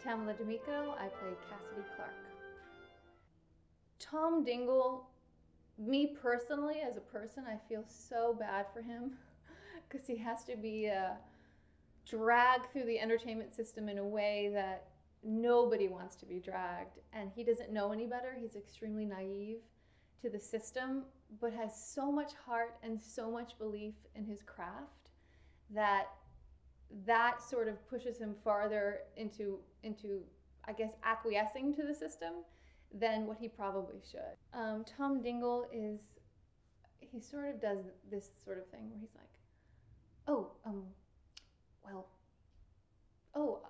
Tamela D'Amico. I played Cassidy Clark. Tom Dingle, me personally, as a person, I feel so bad for him because he has to be dragged through the entertainment system in a way that nobody wants to be dragged, and he doesn't know any better. He's extremely naive to the system, but has so much heart and so much belief in his craft that sort of pushes him farther into I guess acquiescing to the system than what he probably should. Tom Dingle he sort of does this sort of thing where he's like, oh, well, oh,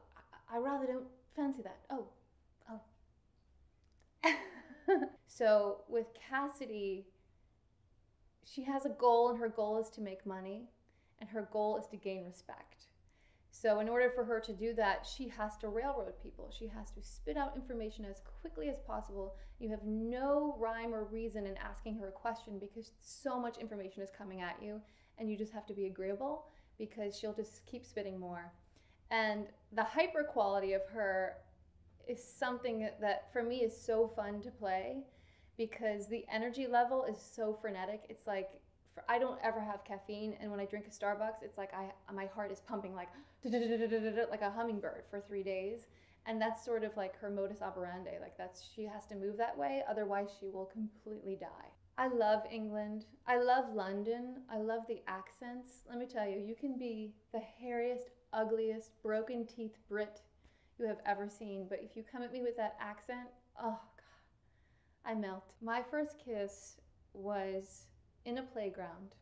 I rather don't fancy that. Oh. So with Cassidy, she has a goal, and her goal is to make money, and her goal is to gain respect. So in order for her to do that, she has to railroad people. She has to spit out information as quickly as possible. You have no rhyme or reason in asking her a question because so much information is coming at you, and you just have to be agreeable because she'll just keep spitting more. And the hyper quality of her is something that for me is so fun to play because the energy level is so frenetic. It's like, I don't ever have caffeine, and when I drink a Starbucks, it's like my heart is pumping like like a hummingbird for 3 days. And that's sort of like her modus operandi. Like she has to move that way, otherwise she will completely die. I love England. I love London. I love the accents. Let me tell you, you can be the hairiest, ugliest, broken teeth Brit you have ever seen, but if you come at me with that accent, oh God, I melt. My first kiss was in a playground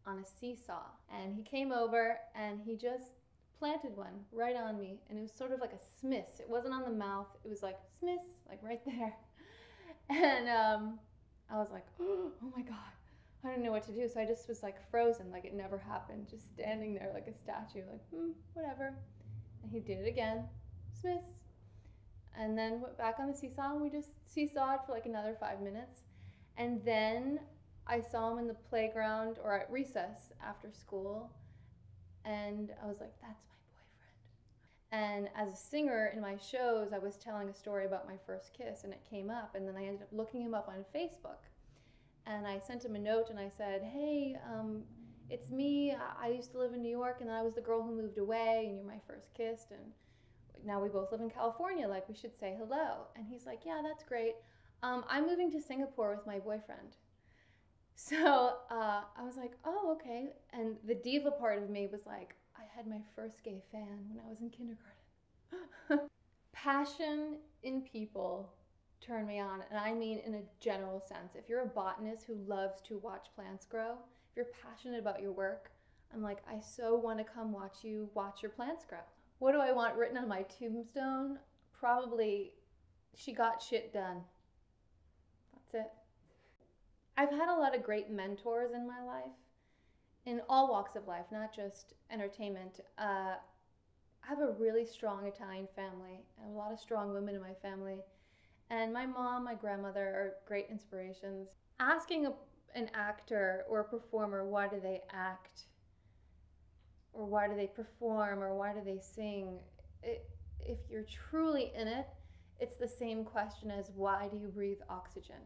on a seesaw, and he came over and he just planted one right on me, and it was sort of like a smiss. It wasn't on the mouth, it was like smiss, like right there. And I was like, oh my God, I didn't know what to do. So I just was like frozen, like it never happened, just standing there like a statue, like whatever. And he did it again, smiss, and then went back on the seesaw, and we just seesawed for like another 5 minutes. And then I saw him in the playground or at recess after school, and I was like, that's my boyfriend. And as a singer in my shows, I was telling a story about my first kiss, and it came up, and then I ended up looking him up on Facebook. And I sent him a note, and I said, hey, it's me. I used to live in New York, and I was the girl who moved away, and you're my first kiss, and now we both live in California, like we should say hello. And he's like, yeah, that's great. I'm moving to Singapore with my boyfriend. So I was like, oh, okay. And the diva part of me was like, I had my first gay fan when I was in kindergarten. Passion in people turn me on, and I mean in a general sense. If you're a botanist who loves to watch plants grow, if you're passionate about your work, I'm like, I so want to come watch you watch your plants grow. What do I want written on my tombstone? Probably, she got shit done. That's it. I've had a lot of great mentors in my life, in all walks of life, not just entertainment. I have a really strong Italian family. I have a lot of strong women in my family. And my mom, my grandmother are great inspirations. Asking an actor or a performer, why do they act? Or why do they perform? Or why do they sing? If you're truly in it, it's the same question as why do you breathe oxygen?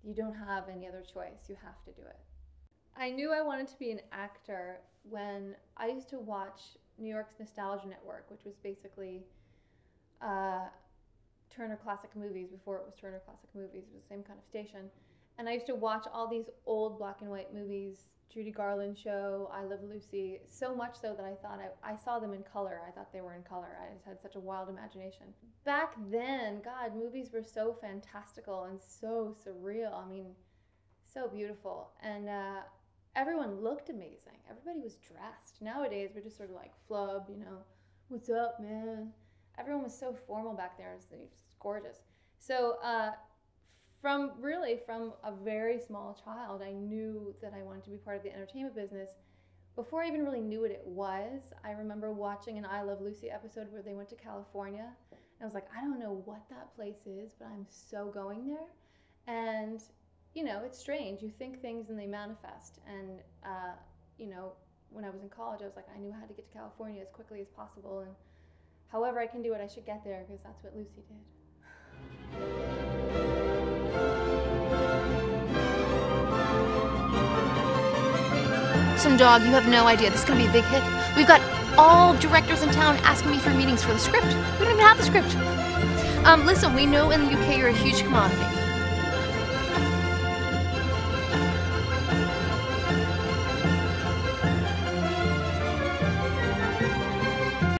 You don't have any other choice. You have to do it. I knew I wanted to be an actor when I used to watch New York's Nostalgia Network, which was basically Turner Classic Movies before it was Turner Classic Movies. It was the same kind of station. And I used to watch all these old black and white movies, Judy Garland show, I Love Lucy, so much so that I thought I saw them in color. I thought they were in color. I just had such a wild imagination. Back then, God, movies were so fantastical and so surreal. I mean, so beautiful. And everyone looked amazing. Everybody was dressed. Nowadays, we're just sort of like flub, you know, what's up, man? Everyone was so formal back there. It's gorgeous. So from a very small child, I knew that I wanted to be part of the entertainment business. Before I even really knew what it was, I remember watching an I Love Lucy episode where they went to California. And I was like, I don't know what that place is, but I'm so going there. And, you know, it's strange. You think things and they manifest. And, you know, when I was in college, I was like, I knew how to get to California as quickly as possible. And However I can do it, I should get there, because that's what Lucy did. Some dog, you have no idea. This is gonna be a big hit. We've got all directors in town asking me for meetings for the script. We don't even have the script. Listen, we know in the UK you're a huge commodity.